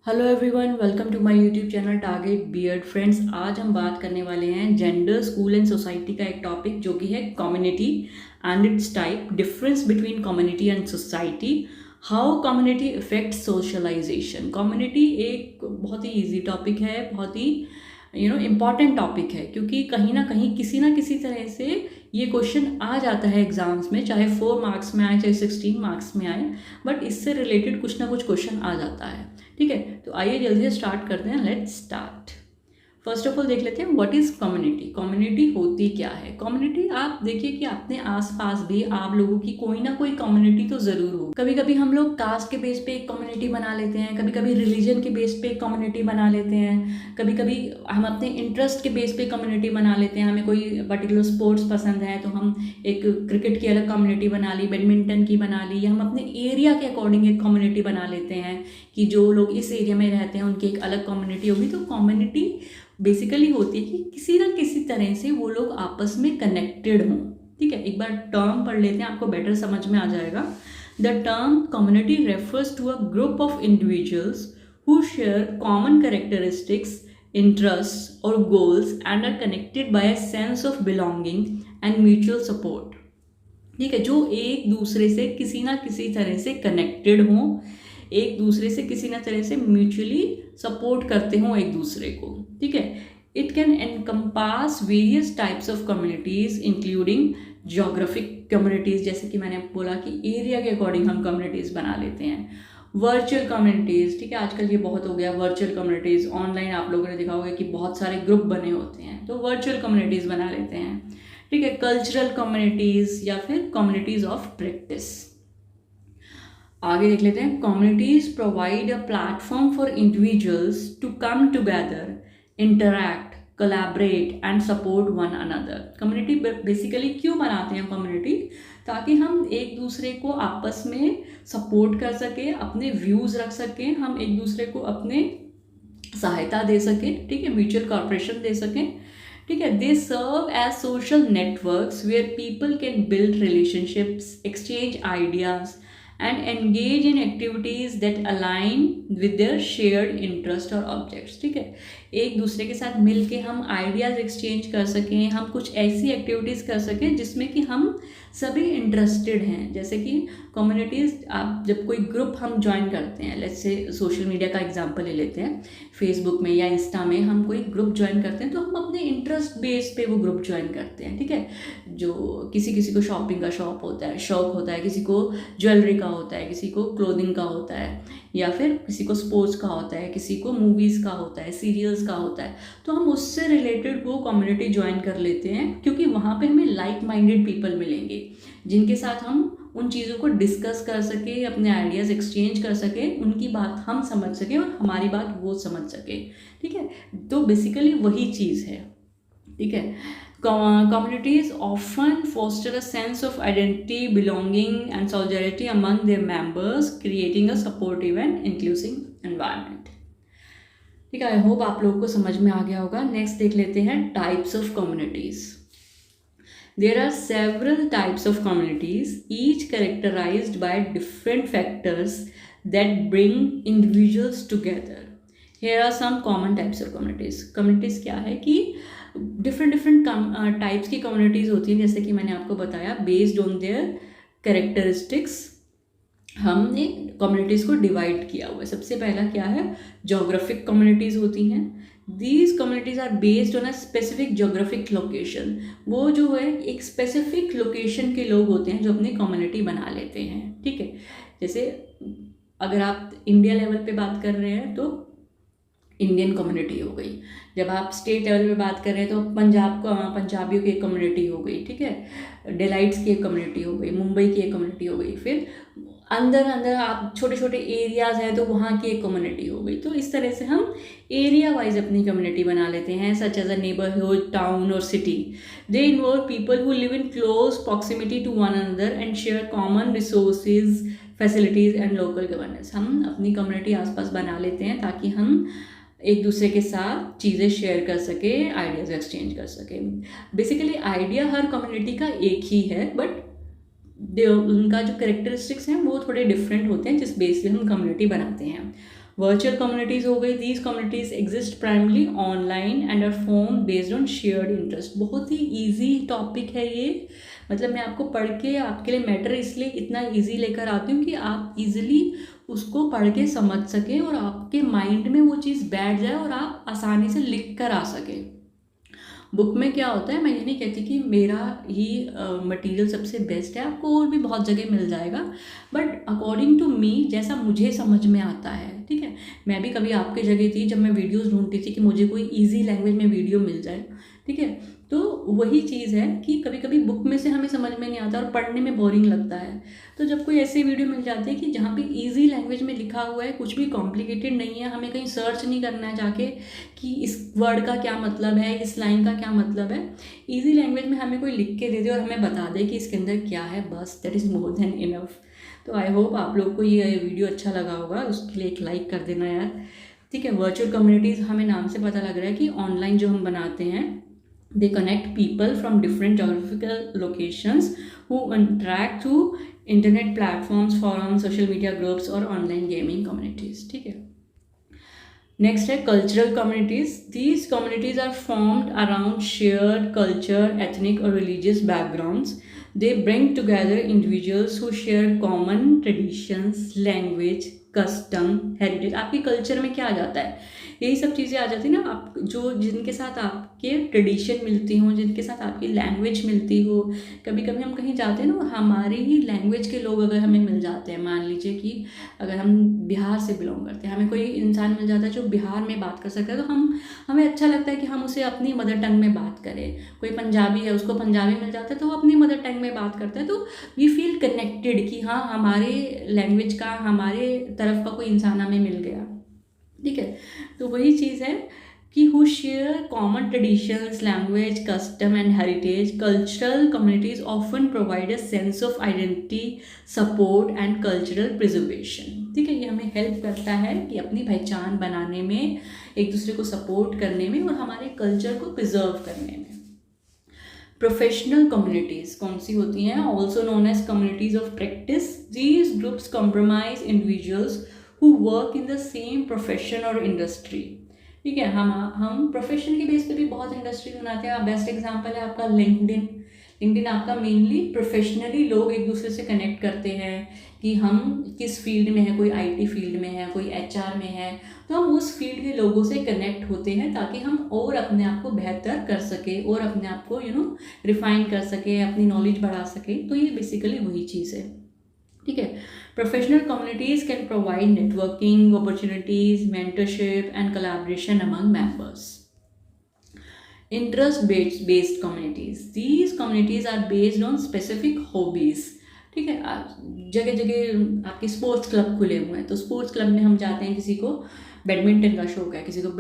Hello everyone, welcome to my YouTube channel target beard friends. आज हम बात करने वाले हैं जेंडर, स्कूल एंड सोसाइटी का एक टॉपिक जो कि है community and its type, difference between community and society, how community effect socialization. Community एक बहुत ही इजी टॉपिक है, बहुत ही इम्पॉर्टेंट टॉपिक है, क्योंकि कहीं ना किसी तरह से ये क्वेश्चन आ जाता है एग्जाम्स में, चाहे 4 मार्क्स में आए चाहे 16 मार्क्स में आए, बट इससे रिलेटेड कुछ ना कुछ क्वेश्चन आ जाता है। ठीक है, तो आइए जल्दी से स्टार्ट करते हैं। Let's start. First of all देख लेते हैं व्हाट इज़ कम्युनिटी। कम्युनिटी होती क्या है? कम्युनिटी, आप देखिए कि अपने आसपास भी आप लोगों की कोई ना कोई कम्युनिटी तो ज़रूर हो। कभी कभी हम लोग कास्ट के बेस पे एक कम्युनिटी बना लेते हैं, कभी कभी रिलीजन के बेस पे एक कम्युनिटी बना लेते हैं, कभी कभी हम अपने इंटरेस्ट के बेस पे कम्युनिटी बना लेते हैं। हमें कोई पर्टिकुलर स्पोर्ट्स पसंद है तो हम एक क्रिकेट की अलग कम्युनिटी बना ली, बैडमिंटन की बना ली, या हम अपने एरिया के अकॉर्डिंग एक कम्युनिटी बना लेते हैं कि जो लोग इस एरिया में रहते हैं उनकी एक अलग कम्युनिटी होगी। तो कम्युनिटी बेसिकली होती है कि किसी ना किसी तरह से वो लोग आपस में कनेक्टेड हों। ठीक है, एक बार टर्म पढ़ लेते हैं, आपको बेटर समझ में आ जाएगा। The term community refers to a group of individuals who share common characteristics, interests or goals and are connected by a sense of belonging and mutual support। ठीक है, जो एक दूसरे से किसी ना किसी तरह से कनेक्टेड हों, एक दूसरे से किसी ना तरह से म्यूचुअली सपोर्ट करते हों एक दूसरे को। ठीक है, it can encompass various types of communities including geographic communities, जैसे कि मैंने बोला कि एरिया के अकॉर्डिंग हम कम्युनिटीज बना लेते हैं। वर्चुअल कम्युनिटीज़, ठीक है, आजकल ये बहुत हो गया वर्चुअल कम्युनिटीज़। ऑनलाइन आप लोगों ने देखा होगा कि बहुत सारे ग्रुप बने होते हैं, तो वर्चुअल कम्युनिटीज़ बना लेते हैं। ठीक है, कल्चरल कम्युनिटीज़ या फिर कम्युनिटीज़ ऑफ प्रैक्टिस। आगे देख लेते हैं। Communities provide a platform for individuals to come together, interact, collaborate and support one another. Community basically क्यों बनाते हैं कम्युनिटी? ताकि हम एक दूसरे को आपस में सपोर्ट कर सकें, अपने व्यूज़ रख सकें, हम एक दूसरे को अपने सहायता दे सकें। ठीक है, म्यूचुअल कॉर्पोरेशन दे सकें। ठीक है, they serve as social networks where people can build relationships, exchange ideas and engage in activities that align with their shared interest और objects। ठीक है, एक दूसरे के साथ मिल के हम आइडियाज़ एक्सचेंज कर सकें, हम कुछ ऐसी एक्टिविटीज़ कर सकें जिसमें कि हम सभी इंटरेस्टेड हैं। जैसे कि कम्युनिटीज़, आप जब कोई ग्रुप हम ज्वाइन करते हैं, लेट्स से सोशल मीडिया का एग्जांपल ले लेते हैं, फेसबुक में या इंस्टा में हम कोई ग्रुप ज्वाइन करते हैं तो हम अपने इंटरेस्ट बेस पे वो ग्रुप ज्वाइन करते हैं। ठीक है, जो किसी को शॉपिंग का शौक होता है, किसी को ज्वेलरी का होता है, किसी को क्लोथिंग का होता है, या फिर किसी को स्पोर्ट्स का होता है, किसी को मूवीज़ का होता है, सीरियल्स का होता है। तो हम उससे रिलेटेड वो कम्युनिटी ज्वाइन कर लेते हैं, क्योंकि वहाँ पे हमें लाइक माइंडेड पीपल मिलेंगे जिनके साथ हम उन चीज़ों को डिस्कस कर सके, अपने आइडियाज़ एक्सचेंज कर सके, उनकी बात हम समझ सके और हमारी बात वो समझ सके। ठीक है, तो बेसिकली वही चीज़ है। ठीक है, communities often foster a sense of identity, belonging and solidarity among their members, creating a supportive and inclusive environment। ठीक है, आई होप आप लोगों को समझ में आ गया होगा। नेक्स्ट देख लेते हैं types of communities. There are several types of communities, each characterized by different factors that bring individuals together। Here are some common types of communities। Communities क्या है कि डिफरेंट टाइप्स की कम्युनिटीज़ होती हैं, जैसे कि मैंने आपको बताया, बेस्ड ऑन देयर कैरेक्टरिस्टिक्स हमने कम्युनिटीज़ को डिवाइड किया हुआ है। सबसे पहला क्या है? जोग्राफिक कम्युनिटीज़ होती हैं। These communities are based on a specific geographic location. वो जो है एक स्पेसिफिक लोकेशन के लोग होते हैं जो अपनी कम्युनिटी बना लेते हैं। ठीक है, जैसे अगर आप इंडिया लेवल पे बात कर रहे हैं तो इंडियन कम्युनिटी हो गई, जब आप स्टेट लेवल पे बात कर रहे हैं तो पंजाबियों की एक कम्युनिटी हो गई। ठीक है, डेलाइट्स की एक कम्युनिटी हो गई, मुंबई की एक कम्युनिटी हो गई, फिर अंदर आप छोटे छोटे एरियाज़ हैं तो वहाँ की एक कम्युनिटी हो गई। तो इस तरह से हम एरिया वाइज अपनी कम्युनिटी बना लेते हैं, such as a neighbourhood, town और city. They involve people who live in close proximity to one another and share common resources, facilities and local governance. हम अपनी कम्युनिटी आसपास बना लेते हैं ताकि हम एक दूसरे के साथ चीज़ें शेयर कर सके, आइडियाज़ एक्सचेंज कर सके। बेसिकली आइडिया हर कम्युनिटी का एक ही है, बट उनका जो करेक्टरिस्टिक्स हैं वो थोड़े डिफरेंट होते हैं जिस बेस पे हम कम्युनिटी बनाते हैं। वर्चुअल कम्युनिटीज़ हो गई, these communities exist primarily online and are form based on shared interest. बहुत ही ईजी टॉपिक है ये, मतलब मैं आपको पढ़ के आपके लिए मैटर इसलिए इतना ईजी लेकर आती हूँ कि आप इजीली उसको पढ़ के समझ सकें और आपके माइंड में वो चीज़ बैठ जाए और आप आसानी से लिख कर आ सकें। बुक में क्या होता है, मैं ये नहीं कहती कि मेरा ही मटेरियल सबसे बेस्ट है, आपको और भी बहुत जगह मिल जाएगा, बट अकॉर्डिंग टू मी जैसा मुझे समझ में आता है, ठीक है। मैं भी कभी आपकी जगह थी जब मैं वीडियोस ढूंढती थी कि मुझे कोई इजी लैंग्वेज में वीडियो मिल जाए, ठीक है। तो वही चीज़ है कि कभी कभी बुक में से हमें समझ में नहीं आता और पढ़ने में बोरिंग लगता है, तो जब कोई ऐसी वीडियो मिल जाती है कि जहाँ पे इजी लैंग्वेज में लिखा हुआ है, कुछ भी कॉम्प्लिकेटेड नहीं है, हमें कहीं सर्च नहीं करना है जाके कि इस वर्ड का क्या मतलब है, इस लाइन का क्या मतलब है, इजी लैंग्वेज में हमें कोई लिख के दे दे और हमें बता दे कि इसके अंदर क्या है, बस that is more than enough. तो आई होप आप लोग को ये वीडियो अच्छा लगा होगा, उसके लिए एक लाइक कर देना यार, ठीक है। वर्चुअल कम्युनिटीज़ हमें नाम से पता लग रहा है कि ऑनलाइन जो हम बनाते हैं, they connect people from different geographical locations who interact through internet platforms, forums, social media groups और online gaming communities, ठीक है। नेक्स्ट है cultural communities. These communities are formed around shared culture, ethnic और religious backgrounds. They bring together individuals who share common traditions, language, custom, heritage. आपके culture में क्या आ जाता है, यही सब चीज़ें आ जाती है ना, आप जो जिनके साथ आपके ट्रेडिशन मिलती हों, जिनके साथ आपकी लैंग्वेज मिलती हो। कभी कभी हम कहीं जाते हैं ना, हमारी ही लैंग्वेज के लोग अगर हमें मिल जाते हैं, मान लीजिए कि अगर हम बिहार से बिलोंग करते हैं, हमें कोई इंसान मिल जाता है जो बिहार में बात कर सकता है, तो हमें अच्छा लगता है कि हम उसे अपनी मदर टंग में बात करें। कोई पंजाबी है, उसको पंजाबी मिल जाता है तो वो अपनी मदर टंग में बात करता है, तो वी फील कनेक्टेड कि हाँ हमारे लैंग्वेज का, हमारे तरफ का कोई इंसान हमें मिल गया, ठीक है। तो वही चीज़ है कि who share common traditions, language, custom and heritage. Cultural communities often provide a sense of identity, support and cultural preservation, ठीक है। ये हमें हेल्प करता है कि अपनी पहचान बनाने में, एक दूसरे को सपोर्ट करने में और हमारे कल्चर को प्रिजर्व करने में। प्रोफेशनल कम्युनिटीज कौन सी होती हैं, also known as communities of practice. These groups compromise individuals who work in the same profession or industry, ठीक है। हम प्रोफेशन के बेस पे भी बहुत इंडस्ट्री बनाते हैं। बेस्ट एग्जांपल है आपका लिंक्डइन आपका मेनली प्रोफेशनली लोग एक दूसरे से कनेक्ट करते हैं कि हम किस फील्ड में है, कोई आईटी फील्ड में है, कोई एचआर में है, तो हम उस फील्ड के लोगों से कनेक्ट होते हैं ताकि हम और अपने आप को बेहतर कर सके और अपने आप को रिफाइन कर सके, अपनी नॉलेज बढ़ा सके। तो ये बेसिकली वही चीज़ है, ठीक है। Professional communities can provide networking opportunities, mentorship and collaboration among members. Interest based communities, these communities are based on specific hobbies, ठीक है। जगह जगह आपके स्पोर्ट्स क्लब खुले हुए हैं, तो स्पोर्ट्स क्लब में हम जाते हैं, किसी को बैडमिंटन का शौक है, किसी को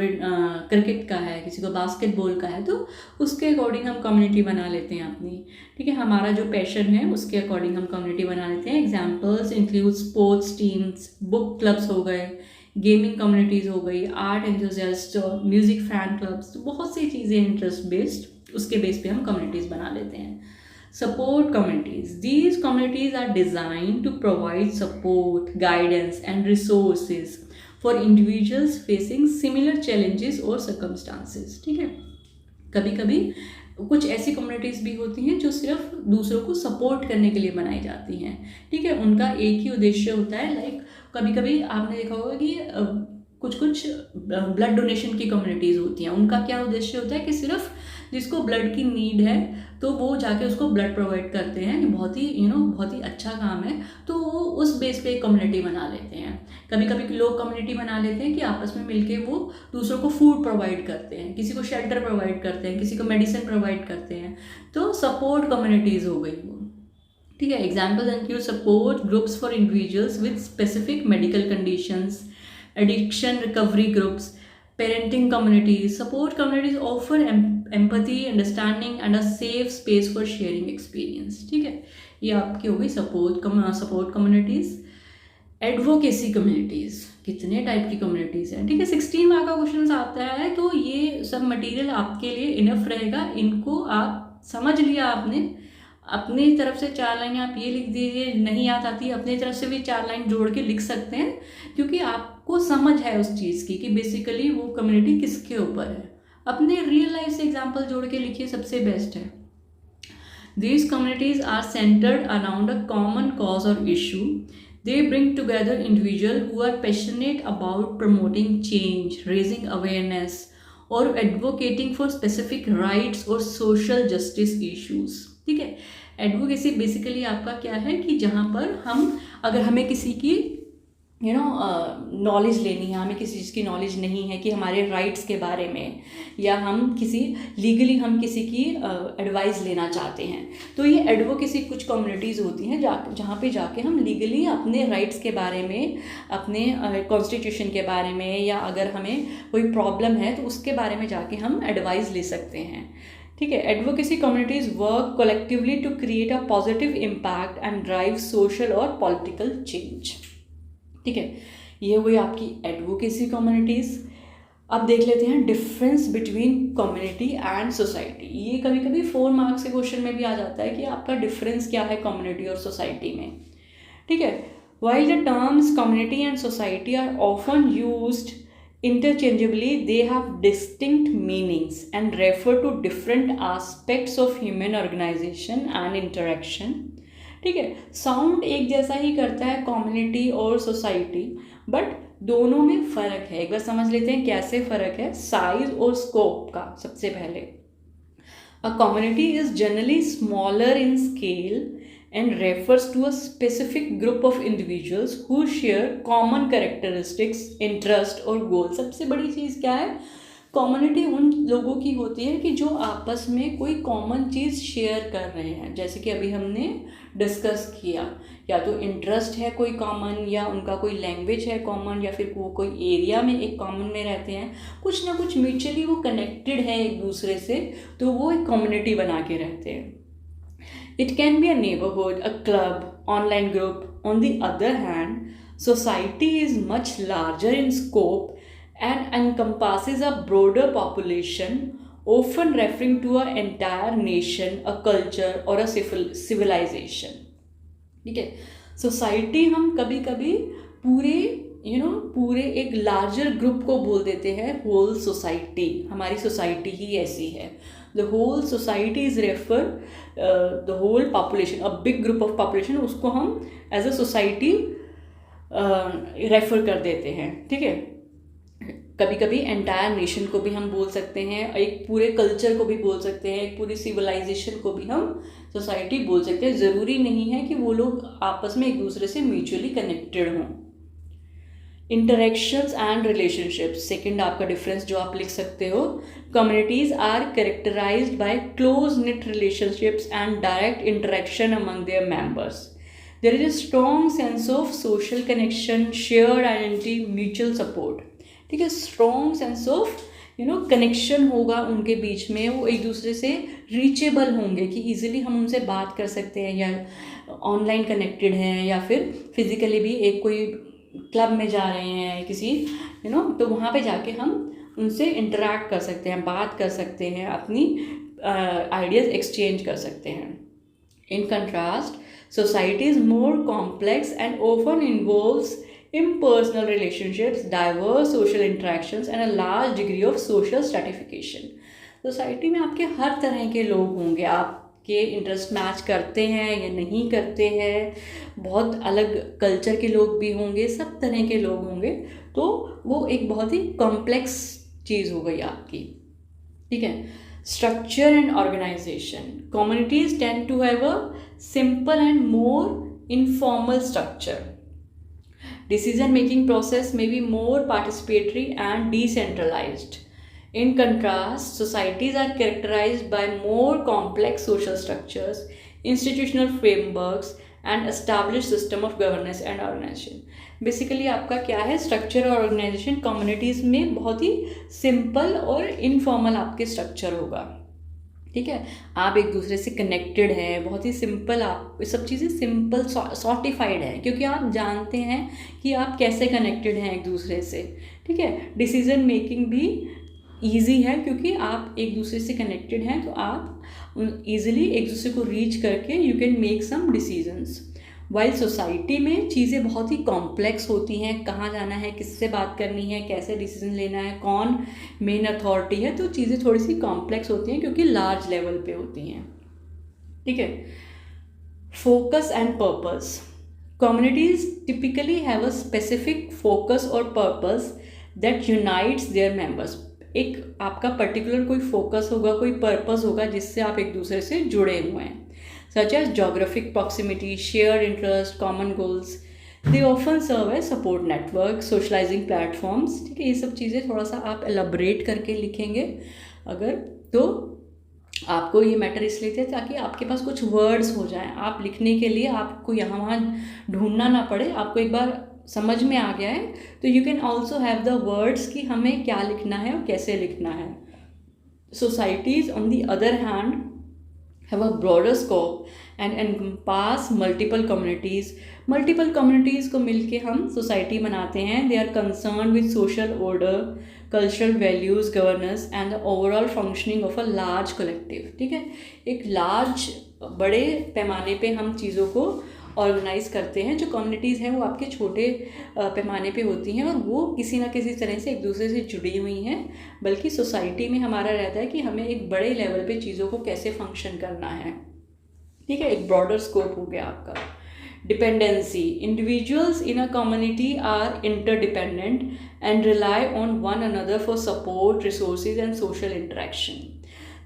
क्रिकेट का है, किसी को बास्केटबॉल का है, तो उसके अकॉर्डिंग हम कम्युनिटी बना लेते हैं अपनी, ठीक है। हमारा जो पैशन है उसके अकॉर्डिंग हम कम्युनिटी बना लेते हैं। Examples include sports teams, book clubs हो गए, गेमिंग कम्युनिटीज़ हो गई, art enthusiast, music fan clubs, तो बहुत सी चीज़ें इंटरेस्ट बेस्ड, उसके बेस पे हम कम्युनिटीज़ बना लेते हैं। Support communities. These communities are designed to provide support, guidance, and resources for individuals facing similar challenges or circumstances, ठीक है। कभी कभी कुछ ऐसी कम्युनिटीज़ भी होती हैं जो सिर्फ दूसरों को सपोर्ट करने के लिए बनाई जाती हैं, ठीक है। उनका एक ही उद्देश्य होता है, लाइक कभी कभी आपने देखा होगा कि कुछ ब्लड डोनेशन की कम्युनिटीज़ होती हैं, उनका क्या उद्देश्य होता है कि सिर्फ जिसको ब्लड की नीड है तो वो जाके उसको ब्लड प्रोवाइड करते हैं, बहुत ही अच्छा काम है, तो वो उस बेस पे एक कम्युनिटी बना लेते हैं। कभी कभी लोग कम्युनिटी बना लेते हैं कि आपस में मिलके वो दूसरों को फूड प्रोवाइड करते हैं, किसी को शेल्टर प्रोवाइड करते हैं, किसी को मेडिसिन प्रोवाइड करते हैं, तो सपोर्ट कम्युनिटीज़ हो गई वो, ठीक है। Example include support groups for individuals with specific medical conditions, addiction recovery groups, parenting communities. Support communities offer empathy, understanding and a safe space for sharing experience, ठीक है। ये आपकी हो गई सपोर्ट कम्युनिटीज। एडवोकेसी कम्युनिटीज, कितने type की communities हैं, ठीक है। 16 मार्क का क्वेश्चन आता है, तो ये सब मटेरियल आपके लिए इनफ रहेगा। इनको आप समझ लिया, आपने अपनी तरफ से 4 लाइन आप ये लिख दीजिए, नहीं याद आती अपनी तरफ से भी 4 लाइन जोड़ के लिख सकते हैं, क्योंकि आपको को समझ है उस चीज़ की कि बेसिकली वो कम्युनिटी किसके ऊपर है। अपने रियल लाइफ से एग्जाम्पल जोड़ के लिखिए, सबसे बेस्ट है। These communities are centered around a common cause or issue. They bring together individuals who are passionate about promoting change, raising awareness, or advocating for specific rights or social justice issues. ठीक है, advocacy basically आपका क्या है कि जहाँ पर हम, अगर हमें किसी की नॉलेज लेनी है, हमें किसी चीज़ की नॉलेज नहीं है कि हमारे राइट्स के बारे में, या हम किसी लीगली हम किसी की एडवाइस लेना चाहते हैं, तो ये एडवोकेसी कुछ कम्युनिटीज़ होती हैं जहाँ पे जाके हम लीगली अपने राइट्स के बारे में, अपने कॉन्स्टिट्यूशन के बारे में, या अगर हमें कोई प्रॉब्लम है तो उसके बारे में जाके हम एडवाइस ले सकते हैं। ठीक है, advocacy communities work collectively to create a positive impact and drive social or political change. ठीक है, ये हुई आपकी एडवोकेसी कम्युनिटीज़। अब देख लेते हैं difference between community and society. ये कभी कभी 4 मार्क्स के क्वेश्चन में भी आ जाता है कि आपका डिफरेंस क्या है कम्युनिटी और सोसाइटी में। ठीक है, while the terms community and society are often used interchangeably, they have distinct meanings and refer to different aspects of human organization and interaction. ठीक है, साउंड एक जैसा ही करता है कम्युनिटी और सोसाइटी, बट दोनों में फ़र्क है। एक बार समझ लेते हैं कैसे फ़र्क है, साइज और स्कोप का। सबसे पहले, a community is generally smaller in scale and refers to a specific group of individuals who share common characteristics, interest और goal। सबसे बड़ी चीज़ क्या है, कम्युनिटी उन लोगों की होती है कि जो आपस में कोई कॉमन चीज़ शेयर कर रहे हैं, जैसे कि अभी हमने डिस्कस किया, या तो इंटरेस्ट है कोई कॉमन, या उनका कोई लैंग्वेज है कॉमन, या फिर वो कोई एरिया में एक कॉमन में रहते हैं, कुछ ना कुछ म्यूचुअली वो कनेक्टेड है एक दूसरे से, तो वो एक कम्युनिटी बना के रहते हैं। It can be a neighborhood, a club, online group. On the other hand, society is much larger in scope and encompasses a broader population, often referring to an entire nation, a culture or a civilization. ठीक है, society हम कभी कभी पूरे एक larger group को बोल देते हैं होल सोसाइटी। हमारी सोसाइटी ही ऐसी है। The whole society is the whole population, a big group of population, उसको हम as a society रेफर कर देते हैं। ठीक है, कभी कभी एंटायर नेशन को भी हम बोल सकते हैं, एक पूरे कल्चर को भी बोल सकते हैं, एक पूरी सिविलाइजेशन को भी हम सोसाइटी बोल सकते हैं। ज़रूरी नहीं है कि वो लोग आपस में एक दूसरे से म्यूचुअली कनेक्टेड हों। इंटरेक्शंस एंड रिलेशनशिप्स, सेकेंड आपका डिफरेंस जो आप लिख सकते हो, communities are characterized by close knit relationships and direct interaction among their members. There is a strong sense of social connection, shared identity, mutual support. ठीक है, strong sense of connection होगा उनके बीच में, वो एक दूसरे से रीचेबल होंगे कि इजीली हम उनसे बात कर सकते हैं, या ऑनलाइन कनेक्टेड हैं, या फिर फिजिकली भी एक कोई क्लब में जा रहे हैं किसी तो वहाँ पे जाके हम उनसे इंटरेक्ट कर सकते हैं, बात कर सकते हैं, अपनी आइडियाज़ एक्सचेंज कर सकते हैं। In contrast, society is more complex and often involves impersonal relationships, diverse social interactions and a large degree of social stratification. Society में आपके हर तरह के लोग होंगे, आपके इंटरेस्ट मैच करते हैं या नहीं करते हैं, बहुत अलग कल्चर के लोग भी होंगे, सब तरह के लोग होंगे, तो वो एक बहुत ही कॉम्प्लेक्स चीज़ हो गई आपकी। ठीक है, structure and organization, communities tend to have a simple and more informal structure. Decision-making process may be more participatory and decentralized. In contrast, societies are characterized by more complex social structures, institutional frameworks, and established system of governance and organization. Basically, आपका क्या है, structure और organisation communities में बहुत ही simple और informal आपके structure होगा। ठीक है, आप एक दूसरे से कनेक्टेड हैं, बहुत ही सिंपल, आप सब चीज़ें सिंपल सॉर्टिफाइड है, क्योंकि आप जानते हैं कि आप कैसे कनेक्टेड हैं एक दूसरे से। ठीक है, डिसीजन मेकिंग भी ईजी है, क्योंकि आप एक दूसरे से कनेक्टेड हैं, तो आप ईजिली एक दूसरे को रीच करके you can make some decisions. While society में चीज़ें बहुत ही कॉम्प्लेक्स होती हैं, कहाँ जाना है, किससे बात करनी है, कैसे डिसीजन लेना है, कौन मेन अथॉरिटी है, तो चीज़ें थोड़ी सी कॉम्प्लेक्स होती हैं क्योंकि लार्ज लेवल पे होती हैं। ठीक है। Focus and purpose. Communities typically have a specific focus or purpose that unites their members. एक आपका पर्टिकुलर कोई फोकस होगा, कोई पर्पस होगा जिससे आप एक दूसरे से जुड़े हुए हैं, such as geographic proximity, shared interest, common goals. They often serve as support network, socializing platforms. ठीक है, ये सब चीज़ें थोड़ा सा आप एलाबरेट करके लिखेंगे अगर, तो आपको ये मैटर इसलिए थे ताकि आपके पास कुछ वर्ड्स हो जाएं, आप लिखने के लिए आपको यहाँ वहाँ ढूंढना ना पड़े, आपको एक बार समझ में आ गया है तो you can also have the words कि हमें क्या लिखना है और कैसे लिखना है। Societies on the other hand have a broader scope and encompass multiple communities. Multiple communities को मिलके हम सोसाइटी बनाते हैं। They are concern with social order, cultural values, governance and the overall functioning of a large collective. ठीक है, एक large बड़े पैमाने पे हम चीज़ों को ऑर्गेनाइज करते हैं। जो कम्युनिटीज़ हैं वो आपके छोटे पैमाने पे होती हैं और वो किसी ना किसी तरह से एक दूसरे से जुड़ी हुई हैं, बल्कि सोसाइटी में हमारा रहता है कि हमें एक बड़े लेवल पे चीज़ों को कैसे फंक्शन करना है। ठीक है, एक ब्रॉडर स्कोप हो गया आपका। Dependency. Individuals in a community are interdependent and rely on one another for support, resources and social interaction.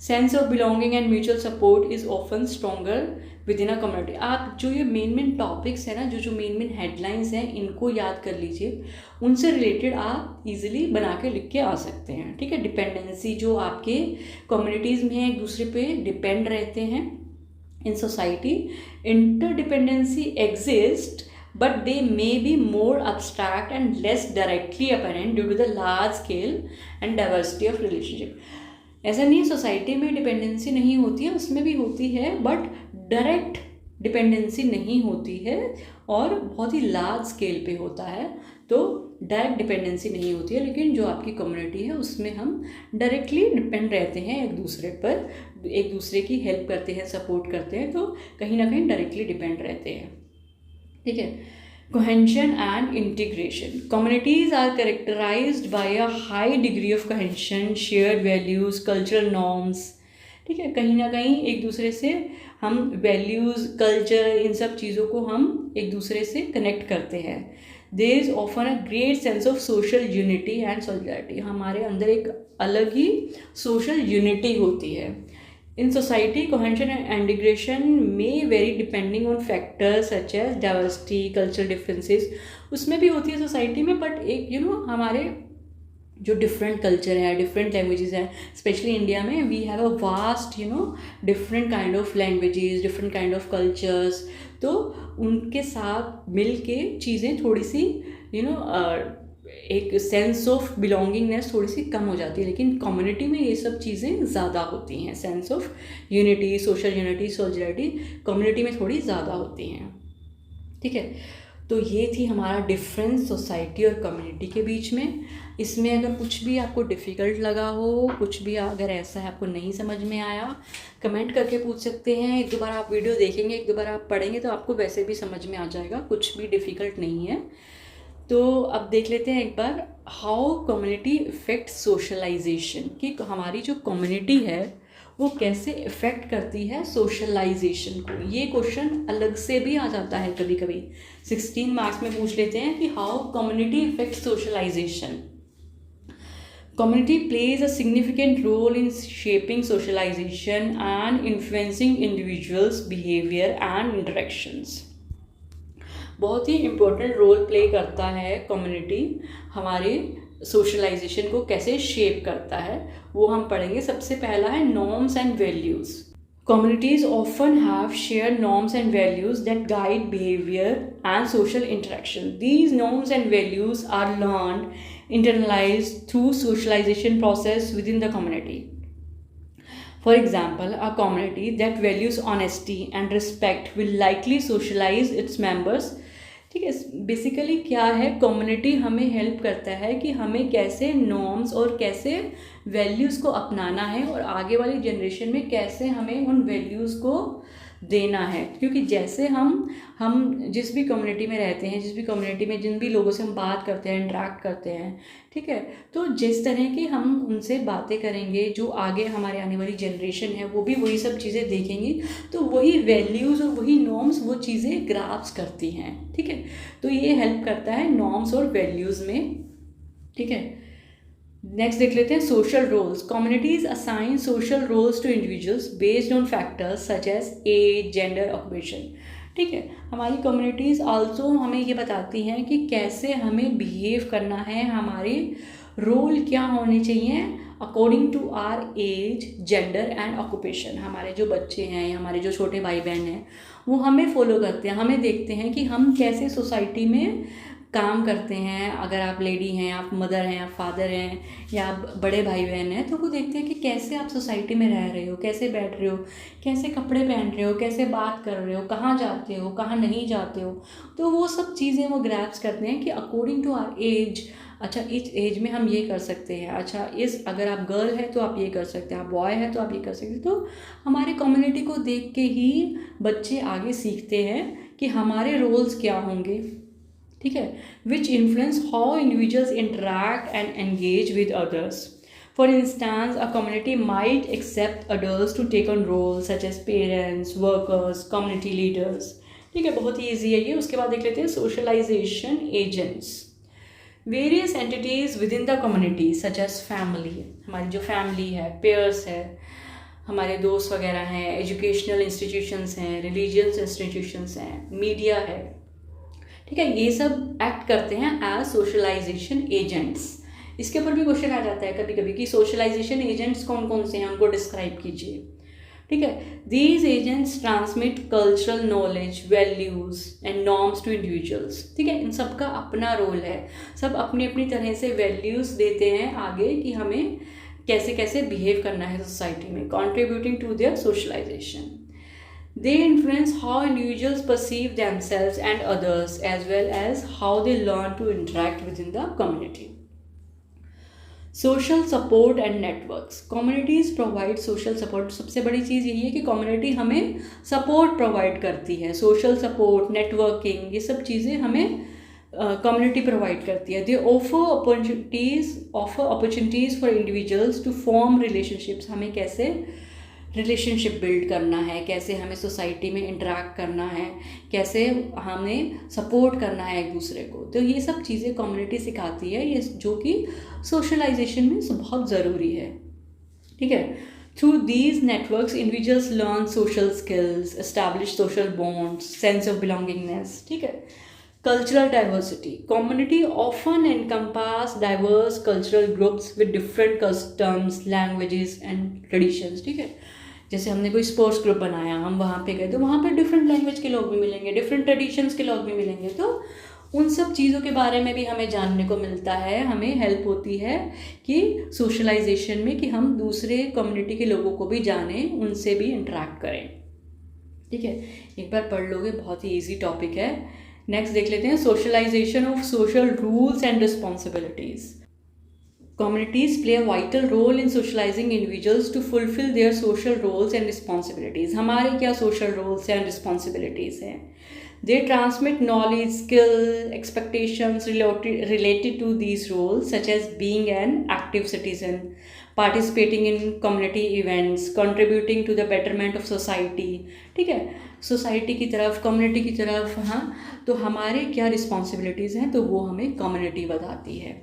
Sense of belonging and mutual support is often stronger within a community. आप जो ये main topics हैं ना, जो main headlines हैं, इनको याद कर लीजिए, उनसे रिलेटेड आप इजीली बना के लिख के आ सकते हैं। ठीक है, डिपेंडेंसी, जो आपके कम्युनिटीज़ में एक दूसरे पे डिपेंड रहते हैं in society. Interdependency exist but they may be more abstract and less directly apparent due to the large scale and diversity of relationship. ऐसा नहीं सोसाइटी में डिपेंडेंसी नहीं होती है, उसमें भी होती है, बट डायरेक्ट डिपेंडेंसी नहीं होती है और बहुत ही लार्ज स्केल पे होता है। तो डायरेक्ट डिपेंडेंसी नहीं होती है, लेकिन जो आपकी कम्युनिटी है उसमें हम डायरेक्टली डिपेंड रहते हैं एक दूसरे पर, एक दूसरे की हेल्प करते हैं, सपोर्ट करते हैं, तो कहीं ना कहीं डायरेक्टली डिपेंड रहते हैं। ठीक है, cohesion and integration. Communities are characterized by a high degree of cohesion, shared values, cultural norms. ठीक है, कहीं ना कहीं एक दूसरे से हम वैल्यूज़, कल्चर, इन सब चीज़ों को हम एक दूसरे से कनेक्ट करते हैं। There is often a great sense of social unity and solidarity. हमारे अंदर एक अलग ही सोशल यूनिटी होती है। In society, cohesion and integration may vary depending on factors such as diversity, cultural differences. उसमें भी होती है सोसाइटी में, बट एक हमारे जो डिफरेंट कल्चर है, डिफरेंट लैंग्वेजेस हैं, स्पेशली इंडिया में we have a vast different kind of languages, different kind of cultures, तो उनके साथ मिल के चीज़ें थोड़ी सी एक सेंस ऑफ बिलोंगिंगनेस थोड़ी सी कम हो जाती है, लेकिन कम्युनिटी में ये सब चीज़ें ज़्यादा होती हैं। Sense of unity, social unity, solidarity community में थोड़ी ज़्यादा होती हैं। ठीक है, तो ये थी हमारा डिफरेंस सोसाइटी और कम्युनिटी के बीच में। इसमें अगर कुछ भी आपको डिफ़िकल्ट लगा हो, कुछ भी अगर ऐसा है आपको नहीं समझ में आया, कमेंट करके पूछ सकते हैं। एक दो बार आप वीडियो देखेंगे, एक दो बार आप पढ़ेंगे तो आपको वैसे भी समझ में आ जाएगा, कुछ भी डिफ़िकल्ट नहीं है। तो अब देख लेते हैं एक बार, हाउ कम्युनिटी इफेक्ट सोशलाइजेशन, कि हमारी जो कम्युनिटी है वो कैसे इफ़ेक्ट करती है सोशलाइजेशन को। ये क्वेश्चन अलग से भी आ जाता है कभी कभी, 16 मार्क्स में पूछ लेते हैं कि how community effect socialization. Community plays a significant role in shaping socialization and influencing individuals' behavior and interactions. बहुत ही इम्पोर्टेंट रोल प्ले करता है कम्युनिटी, हमारे सोशलाइजेशन को कैसे शेप करता है वो हम पढ़ेंगे। सबसे पहला है norms and values. Communities often have shared norms and values that guide behavior and social interaction. These norms and values are learned, internalized through socialization process within the community. For example, a community that values honesty and respect will likely socialize its members. ठीक है, basically क्या है, community हमें help करता है कि हमें कैसे नॉर्म्स और कैसे वैल्यूज़ को अपनाना है और आगे वाली जनरेशन में कैसे हमें उन वैल्यूज़ को देना है। क्योंकि जैसे हम जिस भी कम्युनिटी में रहते हैं, जिस भी कम्युनिटी में जिन भी लोगों से हम बात करते हैं, इंटरेक्ट करते हैं, ठीक है, तो जिस तरह की हम उनसे बातें करेंगे, जो आगे हमारे आने वाली जनरेशन है वो भी वही सब चीज़ें देखेंगी, तो वही वैल्यूज़ और वही नॉर्म्स वो चीज़ें ग्रास्प करती हैं, ठीक है। तो ये हेल्प करता है नॉर्म्स और वैल्यूज़ में, ठीक है। नेक्स्ट देख लेते हैं social roles. Communities assign social roles to individuals based on factors such as age, gender, occupation, ठीक है। हमारी कम्युनिटीज आल्सो हमें ये बताती हैं कि कैसे हमें बिहेव करना है, हमारे रोल क्या होने चाहिए according to our age, gender and occupation. हमारे जो बच्चे हैं या हमारे जो छोटे भाई बहन हैं वो हमें फॉलो करते हैं, हमें देखते हैं कि हम कैसे सोसाइटी में काम करते हैं। अगर आप लेडी हैं, आप मदर हैं, आप फादर हैं या आप बड़े भाई बहन हैं, तो वो देखते हैं कि कैसे आप सोसाइटी में रह रहे हो, कैसे बैठ रहे हो, कैसे कपड़े पहन रहे हो, कैसे बात कर रहे हो, कहाँ जाते हो, कहाँ नहीं जाते हो। तो वो सब चीज़ें वो ग्रैप्स करते हैं कि अकॉर्डिंग टू आवर एज, अच्छा इस एज में हम ये कर सकते हैं, अच्छा इस अगर आप गर्ल है तो आप ये कर सकते हैं, आप बॉय है तो आप ये कर सकते हैं। तो हमारे कम्युनिटी को देख के ही बच्चे आगे सीखते हैं कि हमारे रोल्स क्या होंगे, ठीक है, which influence how individuals interact and engage with others. For instance a community might accept adults to take on roles such as parents, workers, community leaders, ठीक है, बहुत ही ईजी है ये। उसके बाद देख लेते हैं socialization agents. Various entities within the community such as family, हमारी जो फैमिली है, पेयर्स है, हमारे दोस्त वगैरह हैं, एजुकेशनल इंस्टीट्यूशंस हैं, रिलीजियस इंस्टीट्यूशंस हैं, मीडिया है, ठीक है, ये सब एक्ट करते हैं एज सोशलाइजेशन एजेंट्स। इसके ऊपर भी क्वेश्चन आ जाता है कभी कभी कि सोशलाइजेशन एजेंट्स कौन कौन से हैं, उनको डिस्क्राइब कीजिए, ठीक है। These agents transmit cultural knowledge, values and norms to individuals, ठीक है। इन सब का अपना रोल है, सब अपनी अपनी तरह से वैल्यूज देते हैं आगे कि हमें कैसे कैसे बिहेव करना है सोसाइटी में, contributing to their socialization. They influence how individuals perceive themselves and others, as well as how they learn to interact within the community. Social support and networks. Communities provide social support. सबसे बड़ी चीज़ यही है कि community हमें support provide करती है, social support, networking, ये सब चीज़ें हमें कम्युनिटी प्रोवाइड करती है। They offer opportunities for individuals to form relationships, हमें कैसे रिलेशनशिप बिल्ड करना है, कैसे हमें सोसाइटी में इंटरेक्ट करना है, कैसे हमें सपोर्ट करना है एक दूसरे को। तो ये सब चीज़ें कम्युनिटी सिखाती है, ये जो कि सोशलाइजेशन में बहुत ज़रूरी है, ठीक है। Through these networks individuals learn social skills, establish social bonds, sense of belongingness, ठीक है। Cultural diversity. Community often encompass diverse cultural groups with different customs, languages and traditions, ठीक है। जैसे हमने कोई स्पोर्ट्स ग्रुप बनाया, हम वहाँ पे गए तो वहाँ पे डिफरेंट लैंग्वेज के लोग भी मिलेंगे, डिफरेंट ट्रेडिशंस के लोग भी मिलेंगे, तो उन सब चीज़ों के बारे में भी हमें जानने को मिलता है, हमें हेल्प होती है कि सोशलाइजेशन में कि हम दूसरे कम्युनिटी के लोगों को भी जानें, उनसे भी इंटरेक्ट करें, ठीक है। एक बार पढ़ लोगे, बहुत ही ईजी टॉपिक है। नेक्स्ट देख लेते हैं socialization of social rules and responsibilities. Communities play a vital role in socializing individuals to fulfill their social roles and responsibilities. हमारे क्या social roles and responsibilities हैं? They transmit knowledge, skill, expectations related to these roles, such as being an active citizen, participating in community events, contributing to the betterment of society. ठीक है, society की तरफ, community की तरफ, हाँ, तो हमारे क्या रिस्पॉन्सिबिलिटीज़ हैं तो वो हमें कम्युनिटी बताती है.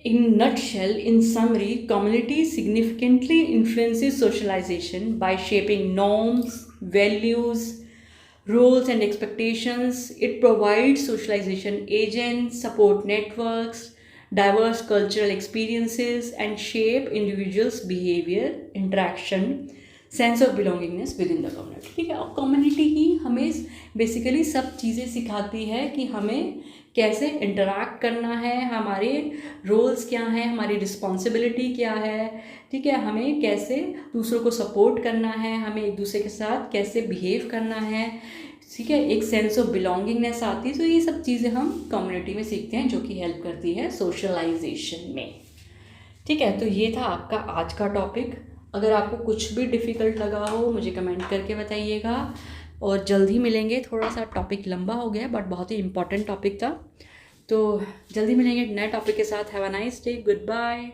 In nutshell, in summary, community significantly influences socialization by shaping norms, values, roles and expectations. It provides socialization agents, support networks, diverse cultural experiences and shape individuals' behavior, interaction, sense of belongingness with in the community. ठीक है, और community ही हमें basically सब चीज़ें सिखाती है कि हमें कैसे इंटरैक्ट करना है, हमारे रोल्स क्या हैं, हमारी रिस्पॉन्सिबिलिटी क्या है, ठीक है, हमें कैसे दूसरों को सपोर्ट करना है, हमें एक दूसरे के साथ कैसे बिहेव करना है, ठीक है, एक सेंस ऑफ बिलोंगिंगनेस आती है. तो ये सब चीज़ें हम कम्युनिटी में सीखते हैं, जो कि हेल्प करती है सोशलाइजेशन में. ठीक है, तो ये था आपका आज का टॉपिक. अगर आपको कुछ भी डिफ़िकल्ट लगा हो मुझे कमेंट करके बताइएगा, और जल्दी मिलेंगे। थोड़ा सा टॉपिक लंबा हो गया बट बहुत ही इंपॉर्टेंट टॉपिक था, तो जल्दी मिलेंगे एक नए टॉपिक के साथ। Have a nice day, good bye.